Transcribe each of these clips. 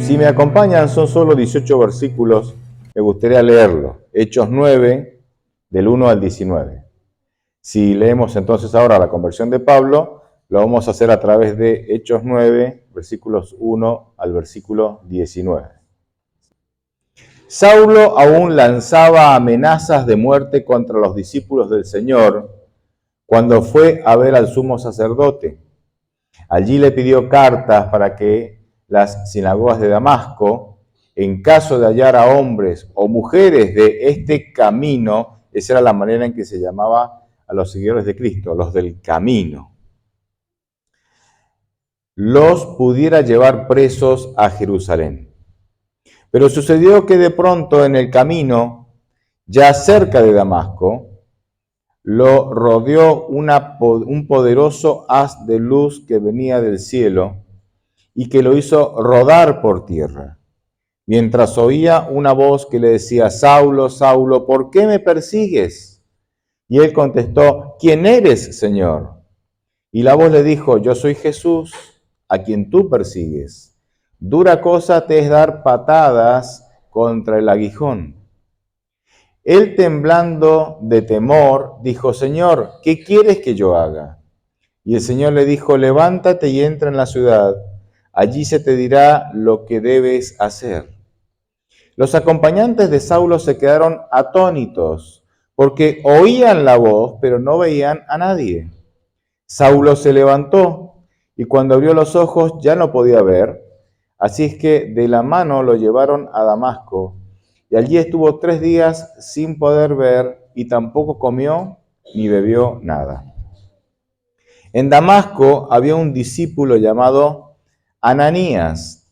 Si me acompañan, son solo 18 versículos, me gustaría leerlo. Hechos 9, del 1 al 19. Si leemos entonces ahora la conversión de Pablo, lo vamos a hacer a través de Hechos 9, versículos 1 al versículo 19. Saulo aún lanzaba amenazas de muerte contra los discípulos del Señor cuando fue a ver al sumo sacerdote. Allí le pidió cartas para que las sinagogas de Damasco, en caso de hallar a hombres o mujeres de este camino, esa era la manera en que se llamaba a los seguidores de Cristo, los del camino, los pudiera llevar presos a Jerusalén. Pero sucedió que de pronto en el camino, ya cerca de Damasco, lo rodeó un poderoso haz de luz que venía del cielo y que lo hizo rodar por tierra, mientras oía una voz que le decía: Saulo, Saulo, ¿por qué me persigues? Y él contestó: ¿Quién eres, Señor? Y la voz le dijo: Yo soy Jesús, a quien tú persigues. Dura cosa te es dar patadas contra el aguijón. Él, temblando de temor, dijo: Señor, ¿qué quieres que yo haga? Y el Señor le dijo: levántate y entra en la ciudad, allí se te dirá lo que debes hacer. Los acompañantes de Saulo se quedaron atónitos, porque oían la voz, pero no veían a nadie. Saulo se levantó, y cuando abrió los ojos ya no podía ver, así es que de la mano lo llevaron a Damasco, y allí estuvo 3 días sin poder ver, y tampoco comió ni bebió nada. En Damasco había un discípulo llamado Ananías,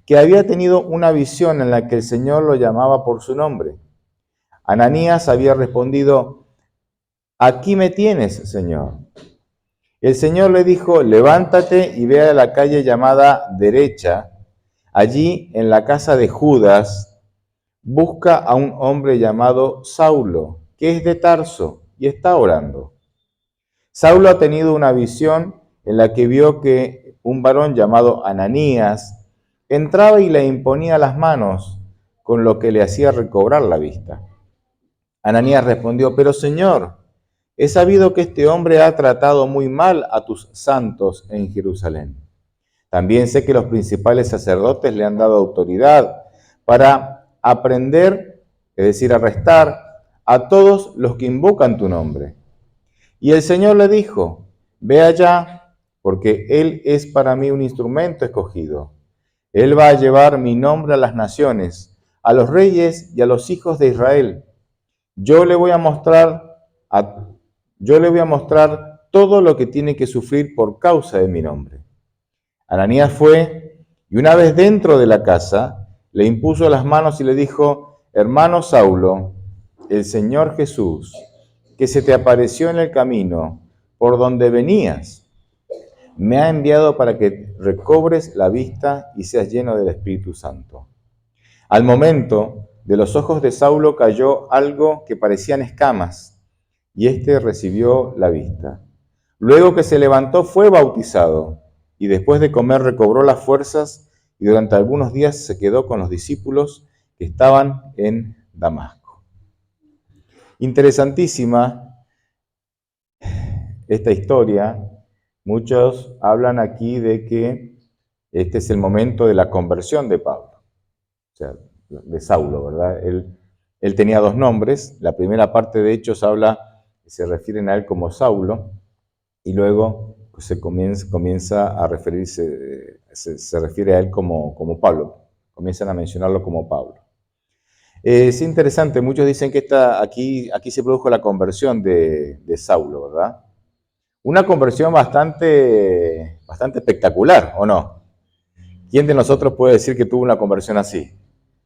que había tenido una visión en la que el Señor lo llamaba por su nombre. Ananías había respondido: aquí me tienes, Señor. El Señor le dijo: levántate y ve a la calle llamada Derecha. Allí, en la casa de Judas, busca a un hombre llamado Saulo, que es de Tarso, y está orando. Saulo ha tenido una visión en la que vio que un varón llamado Ananías entraba y le imponía las manos, con lo que le hacía recobrar la vista. Ananías respondió: pero Señor, he sabido que este hombre ha tratado muy mal a tus santos en Jerusalén. También sé que los principales sacerdotes le han dado autoridad para aprender, es decir, arrestar a todos los que invocan tu nombre. Y el Señor le dijo: ve allá, porque él es para mí un instrumento escogido. Él va a llevar mi nombre a las naciones, a los reyes y a los hijos de Israel. Yo le voy a mostrar todo lo que tiene que sufrir por causa de mi nombre. Ananías fue, y una vez dentro de la casa, le impuso las manos y le dijo: hermano Saulo, el Señor Jesús, que se te apareció en el camino por donde venías, me ha enviado para que recobres la vista y seas lleno del Espíritu Santo. Al momento, de los ojos de Saulo cayó algo que parecían escamas, y éste recibió la vista. Luego que se levantó, fue bautizado, y después de comer recobró las fuerzas, y durante algunos días se quedó con los discípulos que estaban en Damasco. Interesantísima esta historia. Muchos hablan aquí de que este es el momento de la conversión de Pablo, o sea, de Saulo, ¿verdad? Él tenía 2 nombres. La primera parte de Hechos se refieren a él como Saulo, y luego se comienza a referirse, se refiere a él como Pablo. Comienzan a mencionarlo como Pablo. Es interesante, muchos dicen que aquí se produjo la conversión de Saulo, ¿verdad? Una conversión bastante espectacular, ¿o no? ¿Quién de nosotros puede decir que tuvo una conversión así?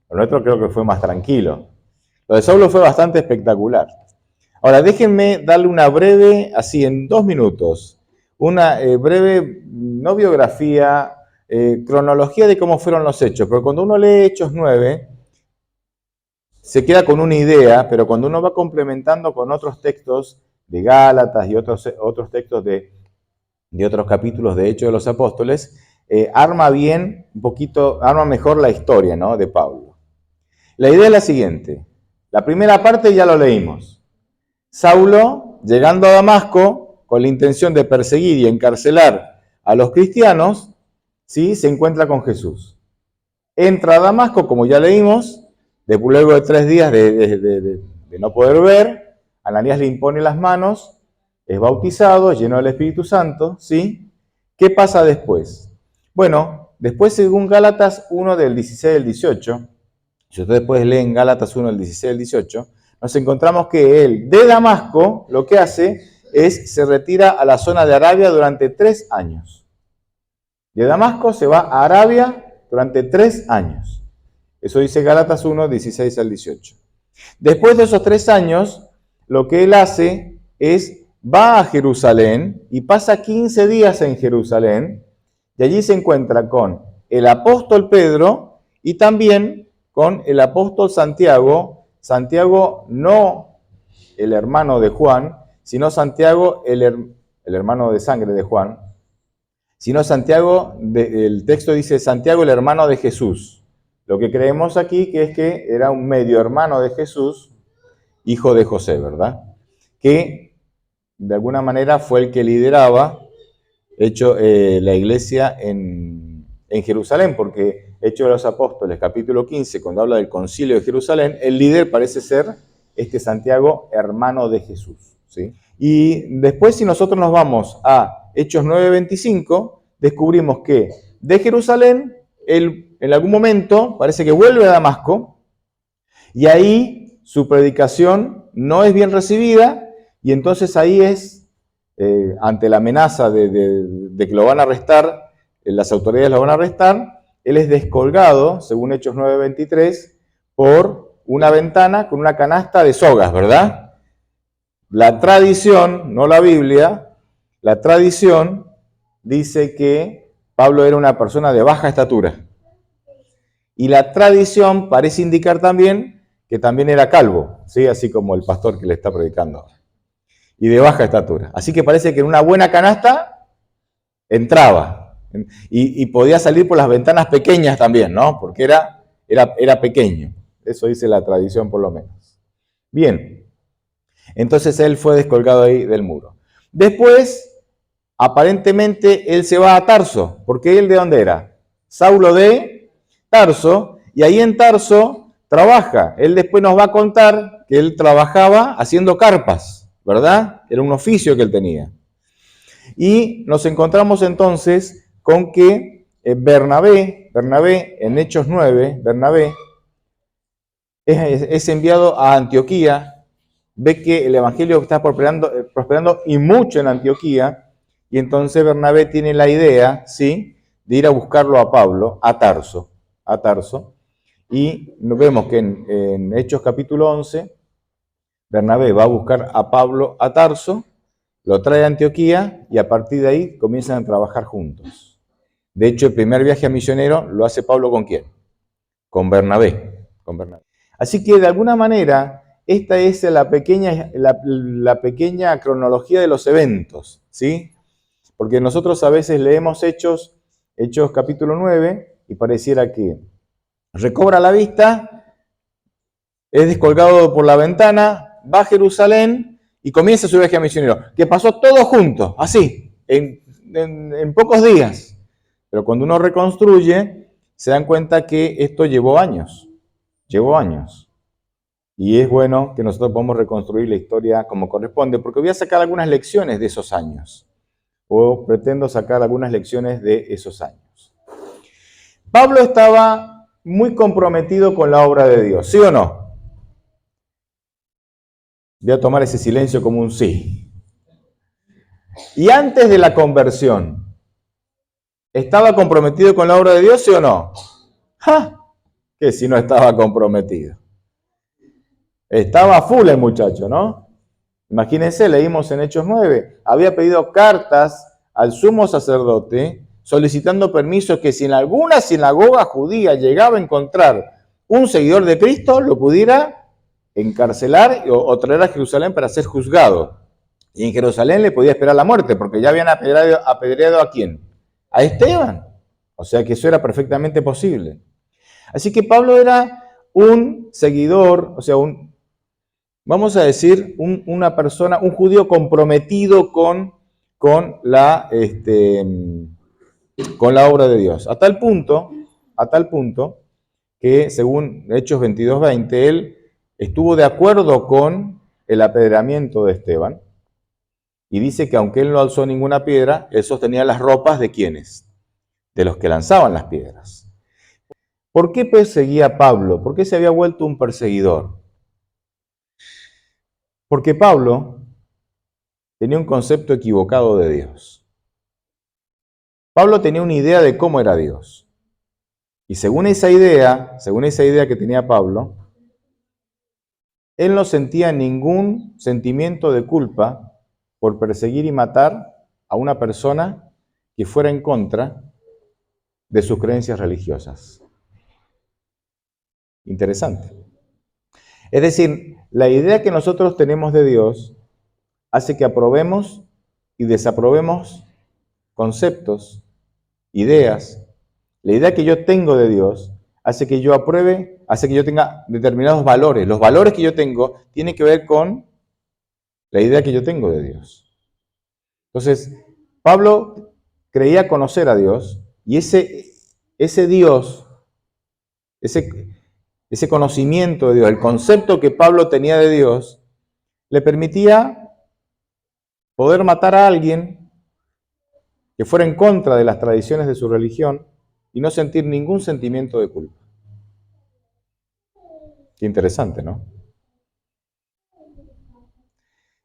Lo nuestro creo que fue más tranquilo. Lo de Saulo fue bastante espectacular. Ahora, déjenme darle una breve, así en 2 minutos, una breve, no biografía, cronología de cómo fueron los hechos. Porque cuando uno lee Hechos 9, se queda con una idea, pero cuando uno va complementando con otros textos de Gálatas y otros textos de otros capítulos de Hechos de los Apóstoles, arma mejor la historia, ¿no?, de Pablo. La idea es la siguiente. La primera parte ya lo leímos. Saulo, llegando a Damasco, con la intención de perseguir y encarcelar a los cristianos, ¿sí?, se encuentra con Jesús. Entra a Damasco, como ya leímos, luego de 3 días de no poder ver, Ananías le impone las manos, es bautizado, lleno del Espíritu Santo, ¿sí? ¿Qué pasa después? Bueno, después según Gálatas 1 del 16 al 18, si ustedes después leen Gálatas 1 del 16 al 18, nos encontramos que él de Damasco lo que hace es se retira a la zona de Arabia durante 3 años. De Damasco se va a Arabia durante 3 años. Eso dice Gálatas 1, 16 al 18. Después de esos 3 años, lo que él hace es va a Jerusalén y pasa 15 días en Jerusalén y allí se encuentra con el apóstol Pedro y también con el apóstol Santiago. Santiago no el hermano de Juan, sino Santiago el hermano de sangre de Juan, sino Santiago, el texto dice Santiago el hermano de Jesús. Lo que creemos aquí que es que era un medio hermano de Jesús, hijo de José, ¿verdad? Que de alguna manera fue el que lideraba la iglesia en Jerusalén, porque Hechos de los Apóstoles, capítulo 15, cuando habla del concilio de Jerusalén, el líder parece ser Santiago, hermano de Jesús, ¿sí? Y después, si nosotros nos vamos a Hechos 9:25, descubrimos que de Jerusalén, él en algún momento parece que vuelve a Damasco, y ahí su predicación no es bien recibida, y entonces ahí es, ante la amenaza de que lo van a arrestar, las autoridades lo van a arrestar, él es descolgado, según Hechos 9:23, por una ventana con una canasta de sogas, ¿verdad? La tradición, no la Biblia, la tradición dice que Pablo era una persona de baja estatura. Y la tradición parece indicar también que también era calvo, ¿sí? Así como el pastor que le está predicando. Y de baja estatura. Así que parece que en una buena canasta entraba. Y podía salir por las ventanas pequeñas también, ¿no? Porque era pequeño. Eso dice la tradición por lo menos. Bien. Entonces él fue descolgado ahí del muro. Después, aparentemente, él se va a Tarso. ¿Porque él de dónde era? Saulo de Tarso. Y ahí en Tarso trabaja. Él después nos va a contar que él trabajaba haciendo carpas, ¿verdad? Era un oficio que él tenía. Y nos encontramos entonces con que Bernabé, en Hechos 9, Bernabé es enviado a Antioquía. Ve que el evangelio está prosperando y mucho en Antioquía, y entonces Bernabé tiene la idea, ¿sí?, de ir a buscarlo a Pablo, a Tarso, y vemos que en Hechos capítulo 11, Bernabé va a buscar a Pablo a Tarso, lo trae a Antioquía, y a partir de ahí comienzan a trabajar juntos. De hecho, el primer viaje a misionero lo hace Pablo ¿con quién? Con Bernabé. Así que de alguna manera, esta es la pequeña cronología de los eventos, ¿sí? Porque nosotros a veces leemos Hechos capítulo 9, y pareciera que recobra la vista, es descolgado por la ventana, va a Jerusalén y comienza su viaje misionero, que pasó todo junto, así, en pocos días. Pero cuando uno reconstruye, se dan cuenta que esto llevó años. Y es bueno que nosotros podamos reconstruir la historia como corresponde, porque voy a sacar algunas lecciones de esos años, o pretendo sacar algunas lecciones de esos años. Pablo estaba muy comprometido con la obra de Dios, ¿sí o no? Voy a tomar ese silencio como un sí. Y antes de la conversión, ¿estaba comprometido con la obra de Dios, sí o no? ¡Ja! Que si no estaba comprometido. Estaba full el muchacho, ¿no? Imagínense, leímos en Hechos 9, había pedido cartas al sumo sacerdote solicitando permiso que si en alguna sinagoga judía llegaba a encontrar un seguidor de Cristo, lo pudiera encarcelar o traer a Jerusalén para ser juzgado. Y en Jerusalén le podía esperar la muerte, porque ya habían apedreado ¿a quién? A Esteban. O sea que eso era perfectamente posible. Así que Pablo era un seguidor, o sea, vamos a decir, una persona, un judío comprometido con con la obra de Dios. A tal punto que según Hechos 22:20, él estuvo de acuerdo con el apedreamiento de Esteban y dice que aunque él no alzó ninguna piedra, él sostenía las ropas de quienes, de los que lanzaban las piedras. ¿Por qué perseguía a Pablo? ¿Por qué se había vuelto un perseguidor? Porque Pablo tenía un concepto equivocado de Dios. Pablo tenía una idea de cómo era Dios. Y según esa idea que tenía Pablo, él no sentía ningún sentimiento de culpa por perseguir y matar a una persona que fuera en contra de sus creencias religiosas. Interesante. Es decir, la idea que nosotros tenemos de Dios hace que aprobemos y desaprobemos conceptos, ideas. La idea que yo tengo de Dios hace que yo apruebe, hace que yo tenga determinados valores. Los valores que yo tengo tienen que ver con la idea que yo tengo de Dios. Entonces, Pablo creía conocer a Dios y ese Dios, ese conocimiento de Dios, el concepto que Pablo tenía de Dios, le permitía poder matar a alguien que fuera en contra de las tradiciones de su religión y no sentir ningún sentimiento de culpa. Qué interesante, ¿no?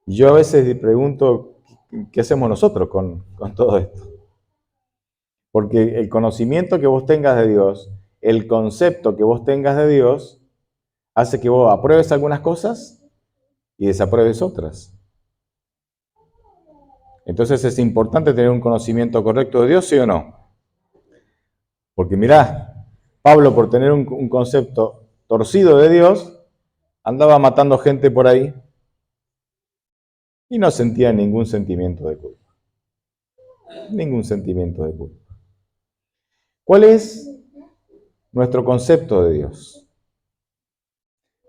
Yo a veces pregunto, ¿qué hacemos nosotros con todo esto? Porque el conocimiento que vos tengas de Dios, el concepto que vos tengas de Dios, hace que vos apruebes algunas cosas y desapruebes otras. Entonces es importante tener un conocimiento correcto de Dios, ¿sí o no? Porque mirá, Pablo por tener un concepto torcido de Dios, andaba matando gente por ahí y no sentía ningún sentimiento de culpa. Ningún sentimiento de culpa. ¿Cuál es nuestro concepto de Dios?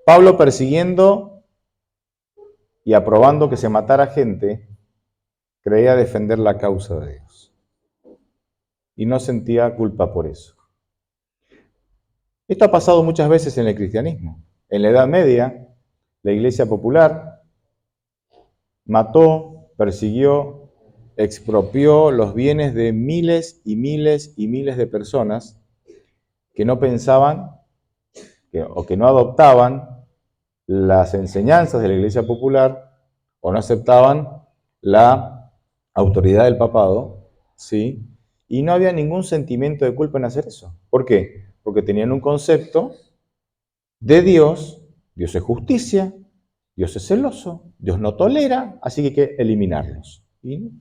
Pablo persiguiendo y aprobando que se matara gente, creía defender la causa de Dios. Y no sentía culpa por eso. Esto ha pasado muchas veces en el cristianismo. En la Edad Media, la Iglesia Popular mató, persiguió, expropió los bienes de miles y miles y miles de personas que no pensaban o que no adoptaban las enseñanzas de la Iglesia Popular o no aceptaban la autoridad del papado, ¿sí? Y no había ningún sentimiento de culpa en hacer eso. ¿Por qué? Porque tenían un concepto de Dios, Dios es justicia, Dios es celoso, Dios no tolera, así que hay que eliminarlos. Y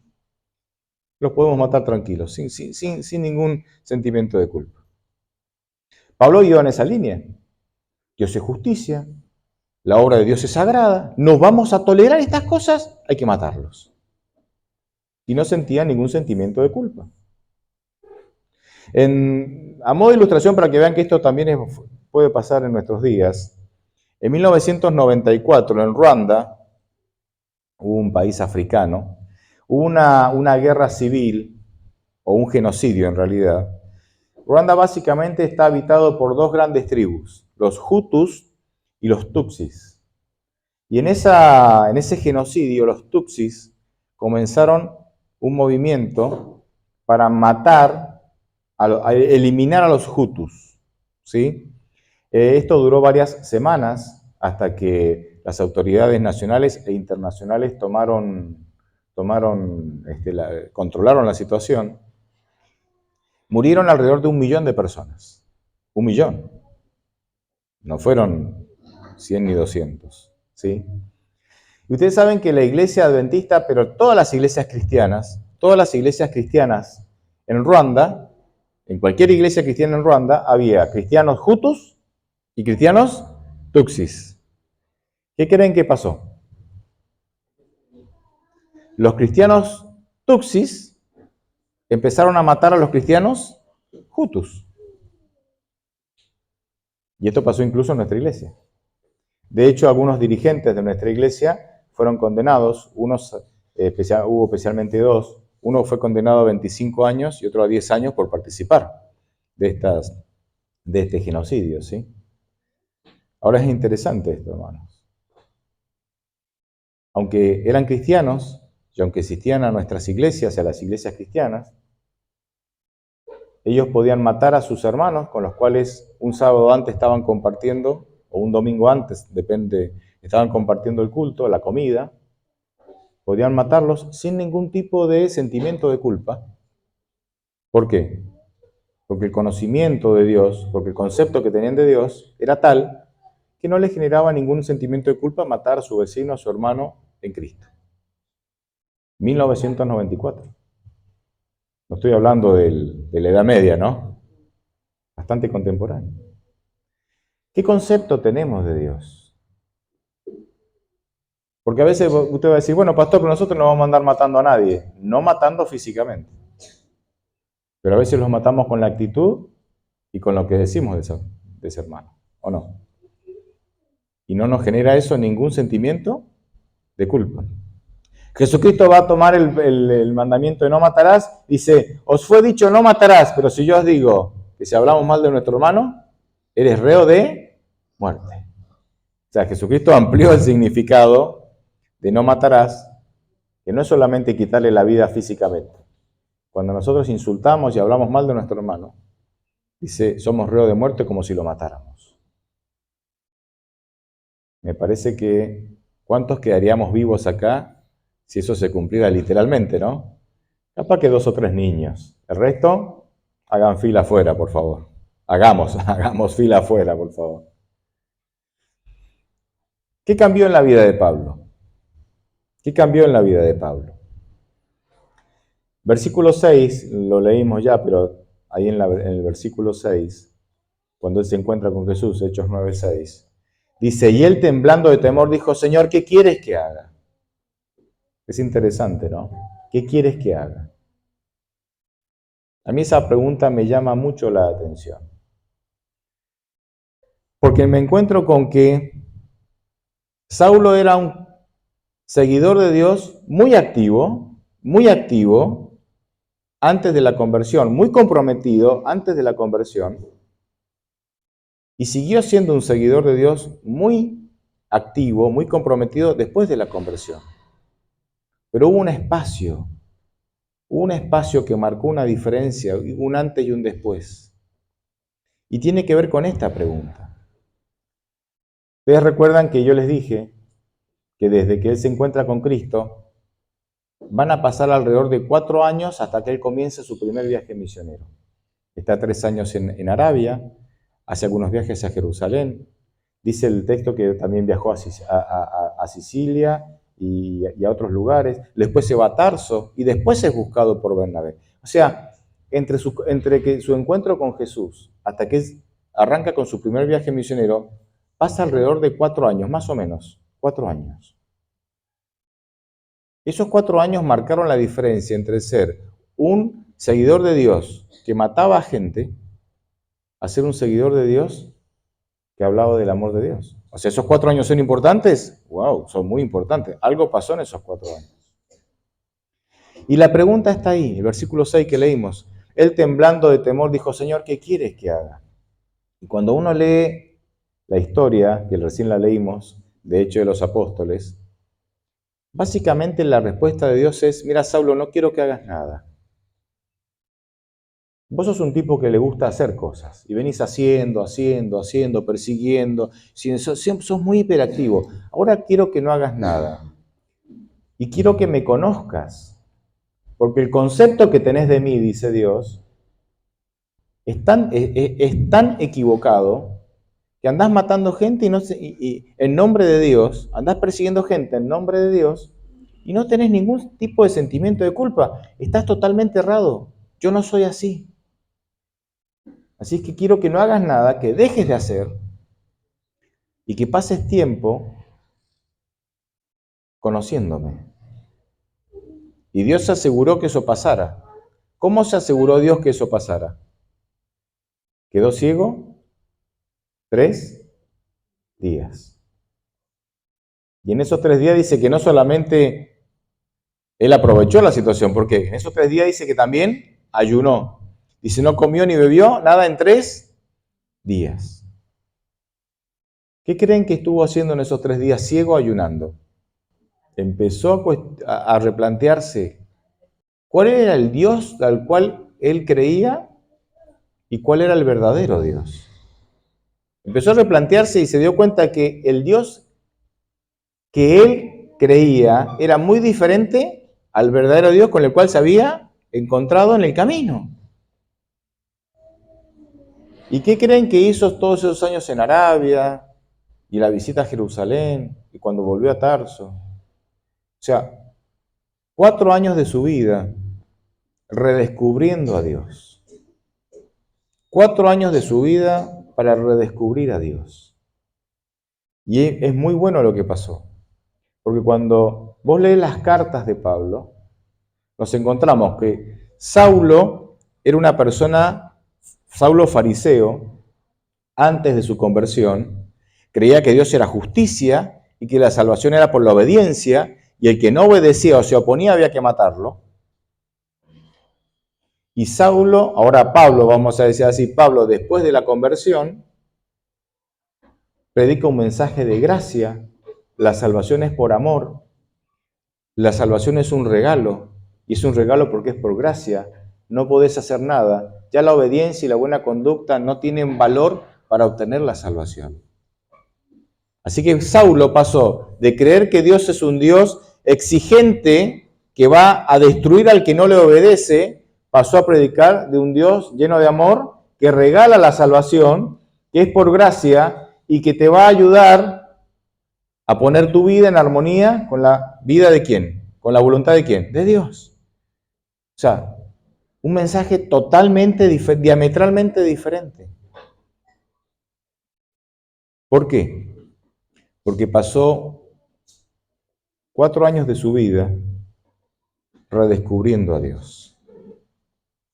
los podemos matar tranquilos, sin ningún sentimiento de culpa. Pablo iba en esa línea. Dios es justicia, la obra de Dios es sagrada, no vamos a tolerar estas cosas, hay que matarlos. Y no sentía ningún sentimiento de culpa. A modo de ilustración, para que vean que esto también puede pasar en nuestros días, en 1994 en Ruanda, un país africano, hubo una guerra civil, o un genocidio en realidad. Ruanda básicamente está habitado por dos grandes tribus, los Hutus y los Tutsis. Y en ese genocidio, los Tutsis comenzaron un movimiento para matar, a eliminar a los Hutus, ¿sí? Esto duró varias semanas hasta que las autoridades nacionales e internacionales controlaron la situación. Murieron alrededor de 1 millón de personas. 1 millón. No fueron 100 ni 200, ¿sí? Y ustedes saben que la iglesia adventista, pero todas las iglesias cristianas en Ruanda, en cualquier iglesia cristiana en Ruanda, había cristianos hutus y cristianos tutsis. ¿Qué creen que pasó? Los cristianos tutsis empezaron a matar a los cristianos Hutus. Y esto pasó incluso en nuestra iglesia. De hecho, algunos dirigentes de nuestra iglesia fueron condenados, hubo especialmente dos, uno fue condenado a 25 años y otro a 10 años por participar de este genocidio, ¿sí? Ahora es interesante esto, hermanos. Aunque eran cristianos y aunque asistían a nuestras iglesias, a las iglesias cristianas, ellos podían matar a sus hermanos con los cuales un sábado antes estaban compartiendo, o un domingo antes, depende, estaban compartiendo el culto, la comida. Podían matarlos sin ningún tipo de sentimiento de culpa. ¿Por qué? Porque el conocimiento de Dios, porque el concepto que tenían de Dios era tal que no les generaba ningún sentimiento de culpa matar a su vecino, a su hermano en Cristo. 1994. No estoy hablando de la Edad Media, ¿no? Bastante contemporáneo. ¿Qué concepto tenemos de Dios? Porque a veces usted va a decir, bueno, pastor, pero nosotros no vamos a andar matando a nadie. No matando físicamente. Pero a veces los matamos con la actitud y con lo que decimos de ese hermano, ¿o no? Y no nos genera eso ningún sentimiento de culpa. Jesucristo va a tomar el mandamiento de no matarás, dice, os fue dicho no matarás, pero si yo os digo que si hablamos mal de nuestro hermano, eres reo de muerte. O sea, Jesucristo amplió el significado de no matarás, que no es solamente quitarle la vida físicamente. Cuando nosotros insultamos y hablamos mal de nuestro hermano, dice, somos reo de muerte como si lo matáramos. Me parece que, ¿cuántos quedaríamos vivos acá si eso se cumpliera literalmente, no? Capaz que 2 o 3 niños. El resto, hagan fila afuera, por favor. Hagamos fila afuera, por favor. ¿Qué cambió en la vida de Pablo? ¿Qué cambió en la vida de Pablo? Versículo 6, lo leímos ya, pero ahí en el versículo 6, cuando él se encuentra con Jesús, Hechos 9:6, dice, y él temblando de temor dijo, Señor, ¿qué quieres que haga? Es interesante, ¿no? ¿Qué quieres que haga? A mí esa pregunta me llama mucho la atención. Porque me encuentro con que Saulo era un seguidor de Dios muy activo antes de la conversión, muy comprometido antes de la conversión, y siguió siendo un seguidor de Dios muy activo, muy comprometido después de la conversión. Pero hubo un espacio que marcó una diferencia, un antes y un después. Y tiene que ver con esta pregunta. Ustedes recuerdan que yo les dije que desde que él se encuentra con Cristo, van a pasar alrededor de 4 años hasta que él comience su primer viaje misionero. Está 3 años en Arabia, hace algunos viajes a Jerusalén. Dice el texto que también viajó a Sicilia y a otros lugares. Después se va a Tarso y después es buscado por Bernabé. O sea, entre que su encuentro con Jesús hasta que arranca con su primer viaje misionero, pasa alrededor de 4 años, más o menos, 4 años. Esos 4 años marcaron la diferencia entre ser un seguidor de Dios que mataba a gente a ser un seguidor de Dios que hablaba del amor de Dios. O sea, ¿esos 4 años son importantes? ¡Wow! Son muy importantes. Algo pasó en esos 4 años. Y la pregunta está ahí, el versículo 6 que leímos. Él temblando de temor dijo, Señor, ¿qué quieres que haga? Y cuando uno lee la historia, que recién la leímos, de Hechos de los Apóstoles, básicamente la respuesta de Dios es, mira, Saulo, no quiero que hagas nada. Vos sos un tipo que le gusta hacer cosas y venís haciendo, persiguiendo, siempre sos muy hiperactivo. Ahora quiero que no hagas nada y quiero que me conozcas, porque el concepto que tenés de mí, dice Dios, es tan equivocado que andás matando gente y en nombre de Dios, andás persiguiendo gente en nombre de Dios y no tenés ningún tipo de sentimiento de culpa. Estás totalmente errado. Yo no soy así. Así que quiero que no hagas nada, que dejes de hacer y que pases tiempo conociéndome. Y Dios se aseguró que eso pasara. ¿Cómo se aseguró Dios que eso pasara? Quedó ciego 3 días. Y en esos 3 días dice que no solamente él aprovechó la situación, porque en esos 3 días dice que también ayunó. Dice, no comió ni bebió nada en 3 días. ¿Qué creen que estuvo haciendo en esos 3 días ciego ayunando? Empezó a replantearse cuál era el Dios al cual él creía y cuál era el verdadero Dios. Empezó a replantearse y se dio cuenta que el Dios que él creía era muy diferente al verdadero Dios con el cual se había encontrado en el camino. ¿Y qué creen que hizo todos esos años en Arabia y la visita a Jerusalén y cuando volvió a Tarso? O sea, 4 años de su vida redescubriendo a Dios. 4 años de su vida para redescubrir a Dios. Y es muy bueno lo que pasó. Porque cuando vos lees las cartas de Pablo, nos encontramos que Saulo era una persona, Saulo fariseo, antes de su conversión, creía que Dios era justicia y que la salvación era por la obediencia, y el que no obedecía o se oponía había que matarlo. Y Saulo, ahora Pablo, vamos a decir así, Pablo después de la conversión, predica un mensaje de gracia, la salvación es por amor, la salvación es un regalo, y es un regalo porque es por gracia, no podés hacer nada, ya la obediencia y la buena conducta no tienen valor para obtener la salvación. Así que Saulo pasó de creer que Dios es un Dios exigente que va a destruir al que no le obedece, pasó a predicar de un Dios lleno de amor que regala la salvación, que es por gracia y que te va a ayudar a poner tu vida en armonía con la vida de quién, con la voluntad de quién, de Dios. O sea, un mensaje totalmente, diametralmente diferente. ¿Por qué? Porque pasó 4 años de su vida redescubriendo a Dios.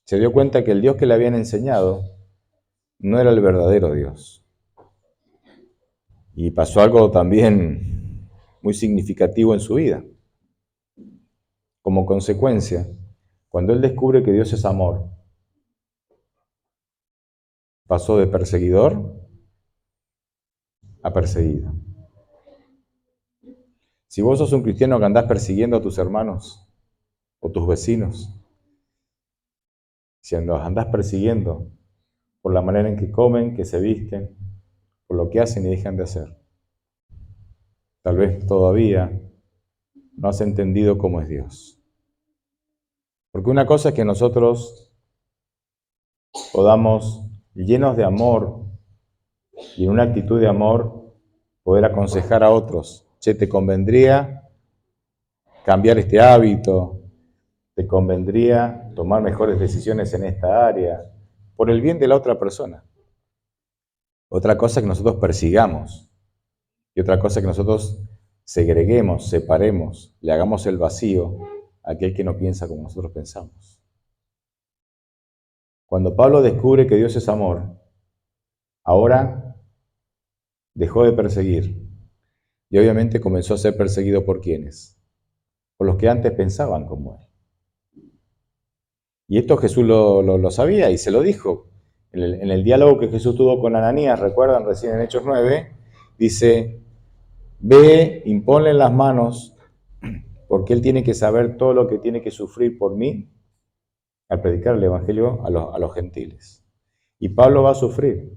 Se dio cuenta que el Dios que le habían enseñado no era el verdadero Dios. Y pasó algo también muy significativo en su vida. Como consecuencia, cuando él descubre que Dios es amor, pasó de perseguidor a perseguido. Si vos sos un cristiano que andás persiguiendo a tus hermanos o tus vecinos, si los andás persiguiendo por la manera en que comen, que se visten, por lo que hacen y dejan de hacer, tal vez todavía no has entendido cómo es Dios. Porque una cosa es que nosotros podamos, llenos de amor y en una actitud de amor, poder aconsejar a otros, che, te convendría cambiar este hábito, te convendría tomar mejores decisiones en esta área, por el bien de la otra persona. Otra cosa es que nosotros persigamos, y otra cosa es que nosotros segreguemos, separemos, le hagamos el vacío a aquel que no piensa como nosotros pensamos. Cuando Pablo descubre que Dios es amor, ahora dejó de perseguir y obviamente comenzó a ser perseguido por quienes, por los que antes pensaban como él. Y esto Jesús lo sabía y se lo dijo. En el diálogo que Jesús tuvo con Ananías, recuerdan recién en Hechos 9, dice, ve, imponle las manos, porque él tiene que saber todo lo que tiene que sufrir por mí al predicar el Evangelio a los gentiles. Y Pablo va a sufrir.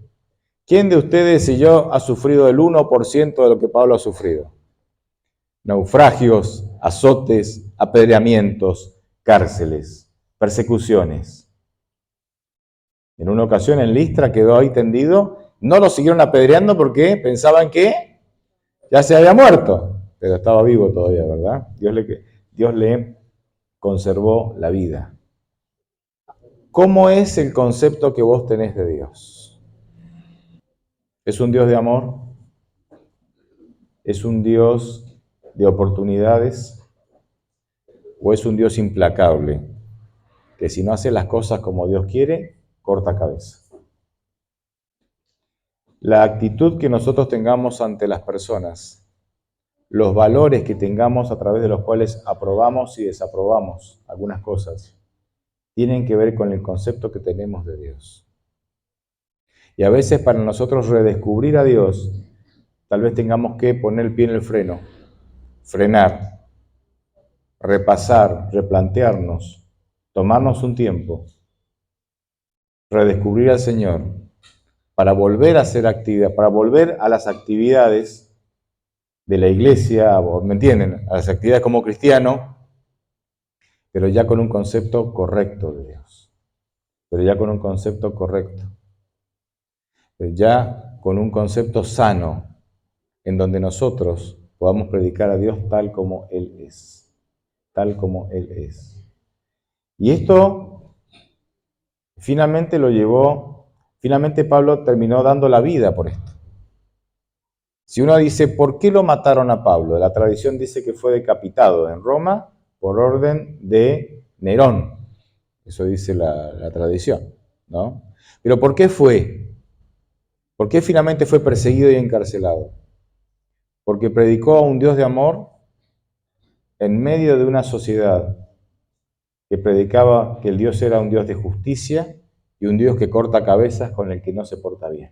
¿Quién de ustedes y yo ha sufrido el 1% de lo que Pablo ha sufrido? Naufragios, azotes, apedreamientos, cárceles, persecuciones. En una ocasión en Listra quedó ahí tendido, no lo siguieron apedreando porque pensaban que ya se había muerto, pero estaba vivo todavía, ¿verdad? Dios le conservó la vida. ¿Cómo es el concepto que vos tenés de Dios? ¿Es un Dios de amor? ¿Es un Dios de oportunidades? ¿O es un Dios implacable, que si no hace las cosas como Dios quiere, corta cabeza? la actitud que nosotros tengamos ante las personas, los valores que tengamos a través de los cuales aprobamos y desaprobamos algunas cosas, tienen que ver con el concepto que tenemos de Dios. Y a veces para nosotros redescubrir a Dios, tal vez tengamos que poner el pie en el freno, frenar, repasar, replantearnos, tomarnos un tiempo, redescubrir al Señor, para volver a hacer actividad, para volver a las actividades de la iglesia, ¿me entienden? A las actividades como cristiano, pero ya con un concepto correcto de Dios, pero ya con un concepto correcto, pero ya con un concepto sano, en donde nosotros podamos predicar a Dios tal como Él es, tal como Él es. Y esto finalmente finalmente Pablo terminó dando la vida por esto. Si uno dice, ¿por qué lo mataron a Pablo? La tradición dice que fue decapitado en Roma por orden de Nerón. Eso dice la tradición, ¿no? Pero ¿por qué fue? ¿Por qué finalmente fue perseguido y encarcelado? Porque predicó a un Dios de amor en medio de una sociedad que predicaba que el Dios era un Dios de justicia y un Dios que corta cabezas con el que no se porta bien.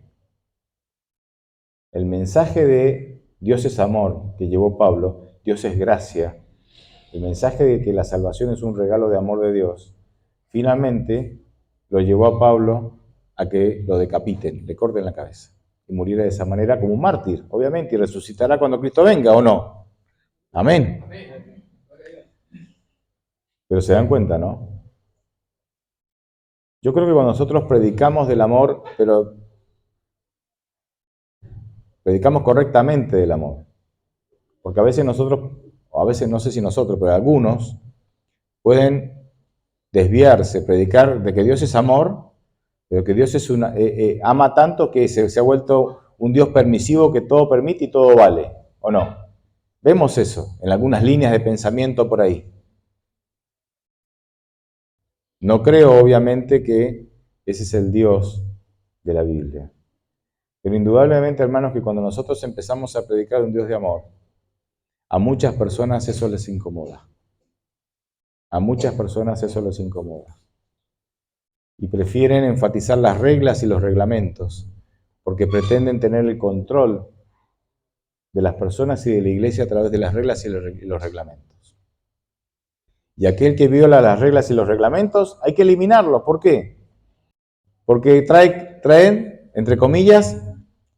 El mensaje de Dios es amor que llevó Pablo, Dios es gracia, el mensaje de que la salvación es un regalo de amor de Dios, finalmente lo llevó a Pablo a que lo decapiten, le corten la cabeza y muriera de esa manera como un mártir, obviamente, y resucitará cuando Cristo venga, ¿o no? Amén. Pero se dan cuenta, ¿no? Yo creo que cuando nosotros predicamos del amor, pero predicamos correctamente del amor, porque a veces nosotros, o a veces no sé si nosotros, pero algunos pueden desviarse, predicar de que Dios es amor, pero que Dios es ama tanto que se ha vuelto un Dios permisivo que todo permite y todo vale, ¿o no? Vemos eso en algunas líneas de pensamiento por ahí. No creo, obviamente, que ese es el Dios de la Biblia. Pero indudablemente, hermanos, que cuando nosotros empezamos a predicar un Dios de amor, a muchas personas eso les incomoda. A muchas personas eso les incomoda. Y prefieren enfatizar las reglas y los reglamentos, porque pretenden tener el control de las personas y de la iglesia a través de las reglas y los reglamentos. Y aquel que viola las reglas y los reglamentos, hay que eliminarlo. ¿Por qué? Porque traen, entre comillas,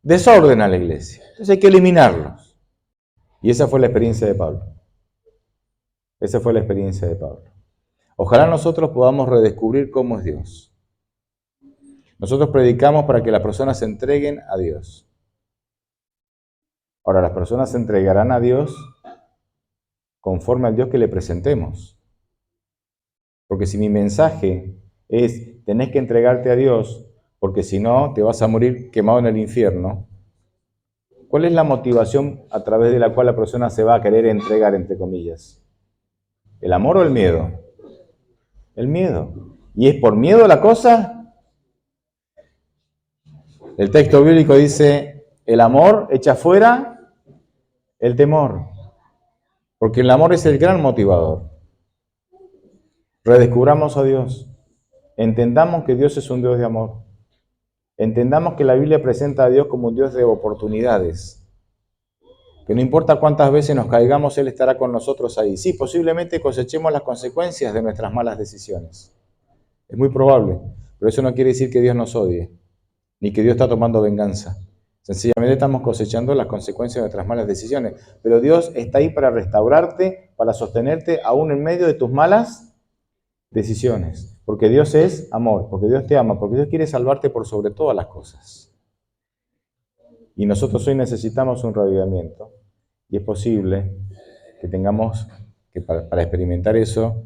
desorden a la iglesia. Entonces hay que eliminarlos. Y esa fue la experiencia de Pablo. Esa fue la experiencia de Pablo. Ojalá nosotros podamos redescubrir cómo es Dios. Nosotros predicamos para que las personas se entreguen a Dios. Ahora, las personas se entregarán a Dios conforme al Dios que le presentemos. Porque si mi mensaje es, tenés que entregarte a Dios, porque si no, te vas a morir quemado en el infierno, ¿cuál es la motivación a través de la cual la persona se va a querer entregar, entre comillas? ¿El amor o el miedo? El miedo. ¿Y es por miedo la cosa? El texto bíblico dice, el amor echa fuera el temor, porque el amor es el gran motivador. Redescubramos a Dios, entendamos que Dios es un Dios de amor, entendamos que la Biblia presenta a Dios como un Dios de oportunidades, que no importa cuántas veces nos caigamos, Él estará con nosotros ahí. Sí, posiblemente cosechemos las consecuencias de nuestras malas decisiones, es muy probable, pero eso no quiere decir que Dios nos odie, ni que Dios está tomando venganza. Sencillamente estamos cosechando las consecuencias de nuestras malas decisiones. Pero Dios está ahí para restaurarte, para sostenerte aún en medio de tus malas decisiones. Porque Dios es amor, porque Dios te ama, porque Dios quiere salvarte por sobre todas las cosas. Y nosotros hoy necesitamos un reavivamiento. Y es posible que tengamos que para experimentar eso,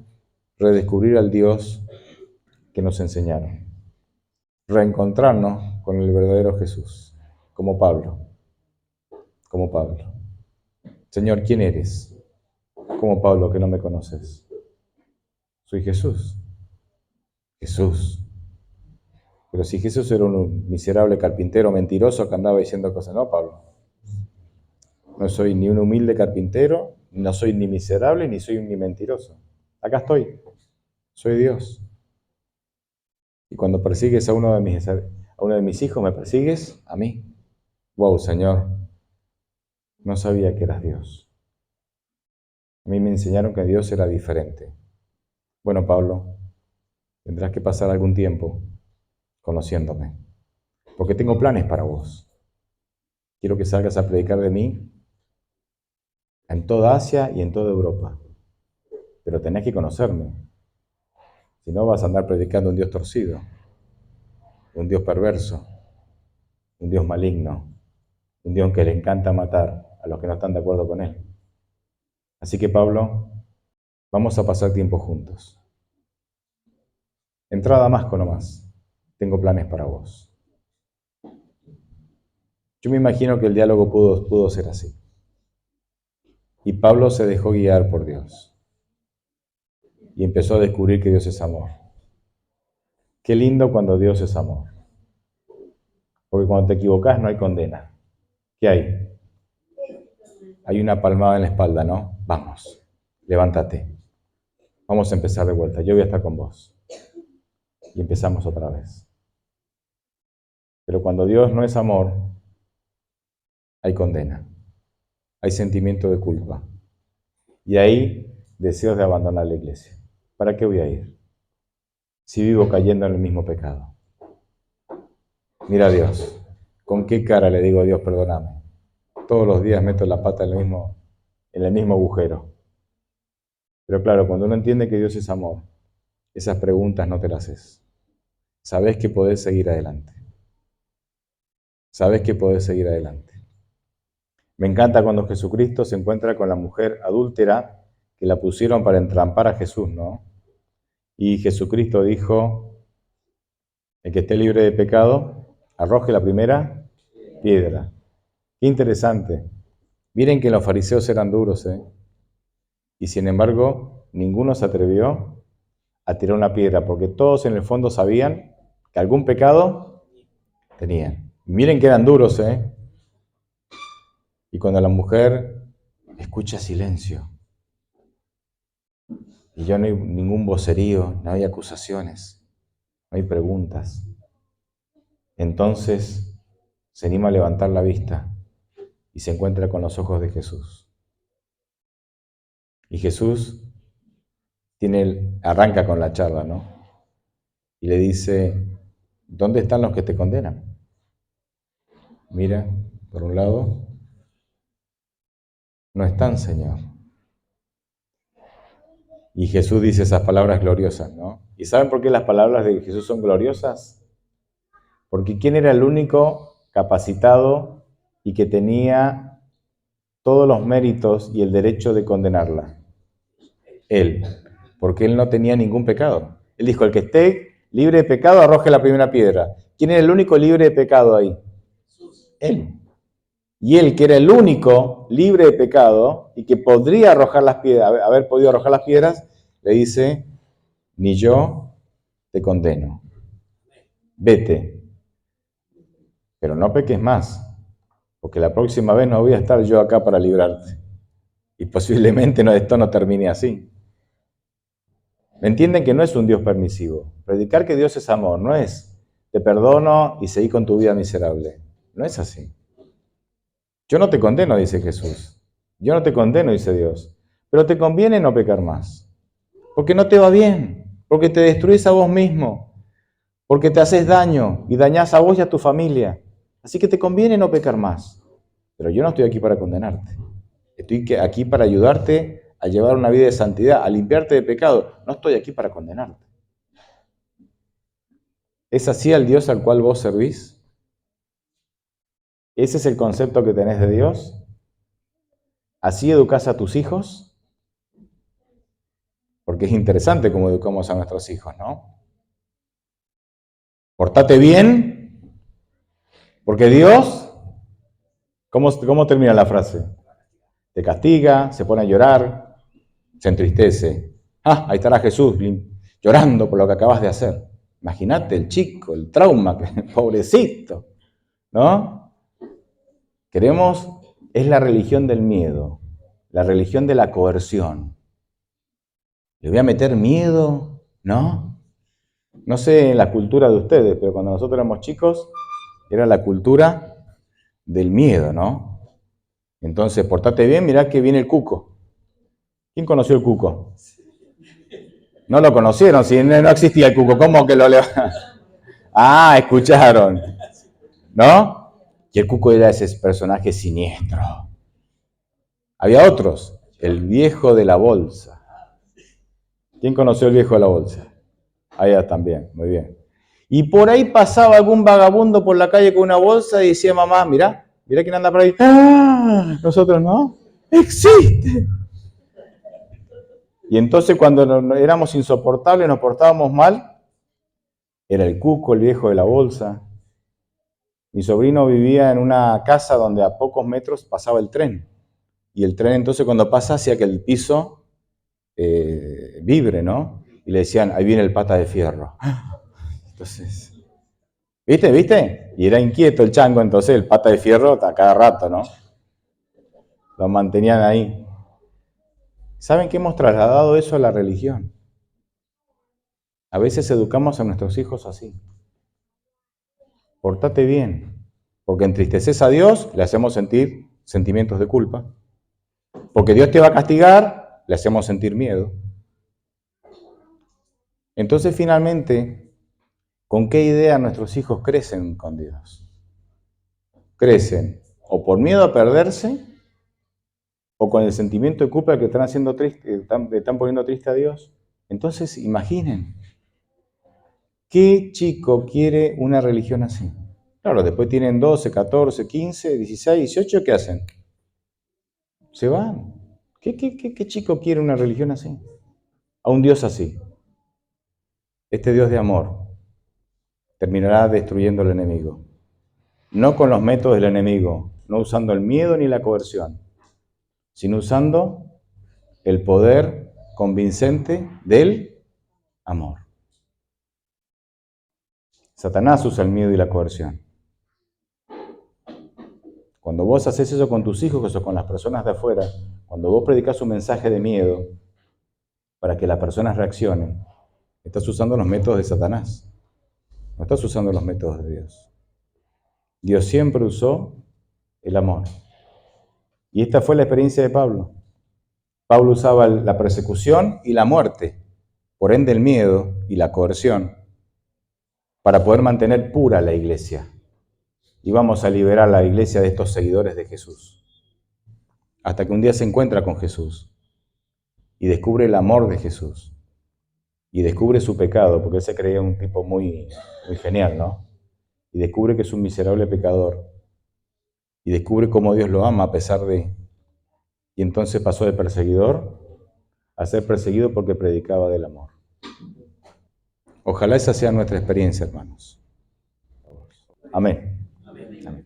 redescubrir al Dios que nos enseñaron. Reencontrarnos con el verdadero Jesús, como Pablo. Como Pablo. Señor, ¿quién eres? Como Pablo, que no me conoces. Soy Jesús. Jesús. Pero si Jesús era un miserable carpintero mentiroso que andaba diciendo cosas, no, Pablo. No soy ni un humilde carpintero, no soy ni miserable, ni soy ni mentiroso. Acá estoy, soy Dios. Y cuando persigues a uno de mis hijos, ¿me persigues? A mí. Wow, Señor, no sabía que eras Dios. A mí me enseñaron que Dios era diferente. Bueno, Pablo, tendrás que pasar algún tiempo conociéndome, porque tengo planes para vos. Quiero que salgas a predicar de mí en toda Asia y en toda Europa. Pero tenés que conocerme. Si no, vas a andar predicando un Dios torcido, un Dios perverso, un Dios maligno, un Dios que le encanta matar a los que no están de acuerdo con Él. Así que, Pablo, vamos a pasar tiempo juntos. Entrá a Damasco nomás. Tengo planes para vos. Yo me imagino que el diálogo pudo ser así. Y Pablo se dejó guiar por Dios. Y empezó a descubrir que Dios es amor. Qué lindo cuando Dios es amor. Porque cuando te equivocas no hay condena. ¿Qué hay? Hay una palmada en la espalda, ¿no? Vamos, levántate. Vamos a empezar de vuelta. Yo voy a estar con vos. Y empezamos otra vez. Pero cuando Dios no es amor, hay condena. Hay sentimiento de culpa. Y hay deseos de abandonar la iglesia. ¿Para qué voy a ir? Si vivo cayendo en el mismo pecado. Mira a Dios. ¿Con qué cara le digo a Dios, perdóname? Todos los días meto la pata en el mismo agujero. Pero claro, cuando uno entiende que Dios es amor, esas preguntas no te las haces. Sabes que podés seguir adelante. Sabes que podés seguir adelante. Me encanta cuando Jesucristo se encuentra con la mujer adúltera que la pusieron para entrampar a Jesús, ¿no? Y Jesucristo dijo, el que esté libre de pecado, arroje la primera piedra. Qué interesante. Miren que los fariseos eran duros, ¿eh? Y sin embargo, ninguno se atrevió a tirar una piedra, porque todos en el fondo sabían que algún pecado tenían. Miren que eran duros, ¿eh? Y cuando la mujer escucha silencio, y ya no hay ningún vocerío, no hay acusaciones, no hay preguntas, entonces se anima a levantar la vista y se encuentra con los ojos de Jesús. Y Jesús arranca con la charla, ¿no? Y le dice, ¿dónde están los que te condenan? Mira, por un lado, no están, Señor. Y Jesús dice esas palabras gloriosas, ¿no? ¿Y saben por qué las palabras de Jesús son gloriosas? Porque ¿quién era el único capacitado y que tenía todos los méritos y el derecho de condenarla? Él, porque él no tenía ningún pecado. Él dijo, el que esté libre de pecado, arroje la primera piedra. ¿Quién era el único libre de pecado ahí? Él. Y él, que era el único libre de pecado y que podría arrojar las piedras, haber podido arrojar las piedras, le dice, ni yo te condeno. Vete, pero no peques más, porque la próxima vez no voy a estar yo acá para librarte. Y posiblemente esto no termine así. ¿Me entienden que no es un Dios permisivo? Predicar que Dios es amor no es te perdono y seguí con tu vida miserable. No es así. Yo no te condeno, dice Jesús. Yo no te condeno, dice Dios. Pero te conviene no pecar más. Porque no te va bien. Porque te destruís a vos mismo. Porque te haces daño y dañás a vos y a tu familia. Así que te conviene no pecar más. Pero yo no estoy aquí para condenarte. Estoy aquí para ayudarte a llevar una vida de santidad, a limpiarte de pecado. No estoy aquí para condenarte. ¿Es así el Dios al cual vos servís? ¿Ese es el concepto que tenés de Dios? ¿Así educás a tus hijos? Porque es interesante cómo educamos a nuestros hijos, ¿no? Portate bien, porque Dios, ¿cómo termina la frase? Te castiga, se pone a llorar, se entristece. Ah, ahí estará Jesús llorando por lo que acabas de hacer. Imagínate el chico, el trauma, pobrecito, ¿no? Es la religión del miedo, la religión de la coerción. ¿Le voy a meter miedo? ¿No? No sé en la cultura de ustedes, pero cuando nosotros éramos chicos, era la cultura del miedo, ¿no? Entonces, portate bien, mirá que viene el cuco. ¿Quién conoció el cuco? No lo conocieron, si no existía el cuco, ¿cómo que lo le... Ah, escucharon, ¿no? Y el cuco era ese personaje siniestro. Había otros, el viejo de la bolsa. ¿Quién conoció el viejo de la bolsa? Allá también, muy bien. Y por ahí pasaba algún vagabundo por la calle con una bolsa y decía, mamá, mirá quién anda por ahí. ¡Ah! Nosotros no. ¡Existe! Y entonces cuando éramos insoportables, nos portábamos mal, era el cuco, el viejo de la bolsa. Mi sobrino vivía en una casa donde a pocos metros pasaba el tren. Y el tren entonces cuando pasa hacía que el piso vibre, ¿no? Y le decían, ahí viene el pata de fierro. Entonces, ¿viste? Y era inquieto el chango, entonces el pata de fierro a cada rato, ¿no? Lo mantenían ahí. ¿Saben que hemos trasladado eso a la religión? A veces educamos a nuestros hijos así. Portate bien, porque entristeces a Dios, le hacemos sentir sentimientos de culpa. Porque Dios te va a castigar, le hacemos sentir miedo. Entonces, finalmente, ¿con qué idea nuestros hijos crecen con Dios? Crecen o por miedo a perderse, o con el sentimiento de culpa que están haciendo triste, están poniendo triste a Dios. Entonces, imaginen, ¿qué chico quiere una religión así? Claro, después tienen 12, 14, 15, 16, 18, ¿qué hacen? Se van. ¿Qué chico quiere una religión así? A un Dios así. Este Dios de amor terminará destruyendo al enemigo. No con los métodos del enemigo, no usando el miedo ni la coerción, sino usando el poder convincente del amor. Satanás usa el miedo y la coerción. Cuando vos haces eso con tus hijos o con las personas de afuera, cuando vos predicas un mensaje de miedo para que las personas reaccionen, estás usando los métodos de Satanás. No estás usando los métodos de Dios. Dios siempre usó el amor. Y esta fue la experiencia de Pablo. Pablo usaba la persecución y la muerte, por ende el miedo y la coerción, para poder mantener pura la iglesia. Y vamos a liberar a la iglesia de estos seguidores de Jesús. Hasta que un día se encuentra con Jesús y descubre el amor de Jesús. Y descubre su pecado, porque él se creía un tipo muy genial, ¿no? Y descubre que es un miserable pecador. Y descubre cómo Dios lo ama a pesar de... Y entonces pasó de perseguidor a ser perseguido porque predicaba del amor. Ojalá esa sea nuestra experiencia, hermanos. Amén. Amén.